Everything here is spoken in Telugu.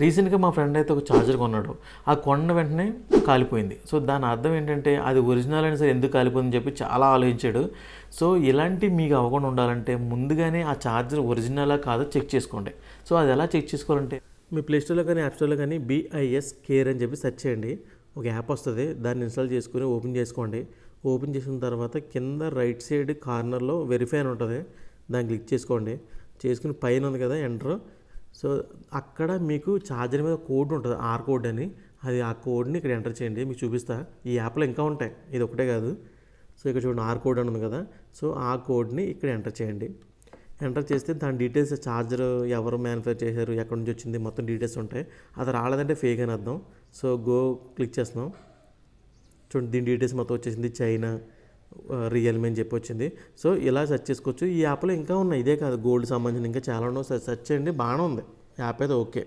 రీసెంట్గా మా ఫ్రెండ్ అయితే ఒక ఛార్జర్ కొన్నాడు. ఆ కొన్న వెంటనే కాలిపోయింది. సో దాని అర్థం ఏంటంటే అది ఒరిజినల్ అయినా సరే ఎందుకు కాలిపోయిందని చెప్పి చాలా ఆలోచించాడు. సో ఇలాంటి మీకు అవ్వకుండా ఉండాలంటే ముందుగానే ఆ ఛార్జర్ ఒరిజినలా కాదో చెక్ చేసుకోండి. సో అది ఎలా చెక్ చేసుకోవాలంటే మీ ప్లే స్టోర్లో కానీ యాప్ స్టోర్లో కానీ BIS కేర్ అని చెప్పి సెర్చ్ చేయండి. ఒక యాప్ వస్తుంది, దాన్ని ఇన్స్టాల్ చేసుకుని ఓపెన్ చేసుకోండి. ఓపెన్ చేసిన తర్వాత కింద రైట్ సైడ్ కార్నర్లో వెరిఫై అని ఉంటుంది, దాన్ని క్లిక్ చేసుకోండి. చేసుకుని పైన ఉంది కదా ఎంటర్, సో అక్కడ మీకు ఛార్జర్ మీద కోడ్ ఉంటుంది, ఆర్ కోడ్ అని. అది ఆ కోడ్ని ఇక్కడ ఎంటర్ చేయండి. మీకు చూపిస్తా, ఈ యాప్లో ఇంకా ఉంటాయి, ఇది ఒకటే కాదు. సో ఇక్కడ చూడండి ఆర్ కోడ్ అని ఉంది కదా, సో ఆ కోడ్ని ఇక్కడ ఎంటర్ చేయండి. ఎంటర్ చేస్తే దాని డీటెయిల్స్, ఛార్జర్ ఎవరు మ్యానుఫ్యాక్చర్ చేశారు, ఎక్కడి నుంచి వచ్చింది, మొత్తం డీటెయిల్స్ ఉంటాయి. అది రాలేదంటే ఫేక్ అని అర్థం. సో గో క్లిక్ చేస్తున్నాం. చూడండి దీని డీటెయిల్స్ మొత్తం వచ్చేసింది, చైనా, రియల్మీ అని చెప్పి వచ్చింది. సో ఇలా సెర్చ్ చేసుకోవచ్చు. ఈ యాప్లో ఇంకా ఉన్నాయి, ఇదే కాదు, గోల్డ్ సంబంధించిన ఇంకా చాలా ఉన్నాయి. సెర్చ్ చేయండి, బాగానే ఉంది యాప్ అయితే, ఓకే.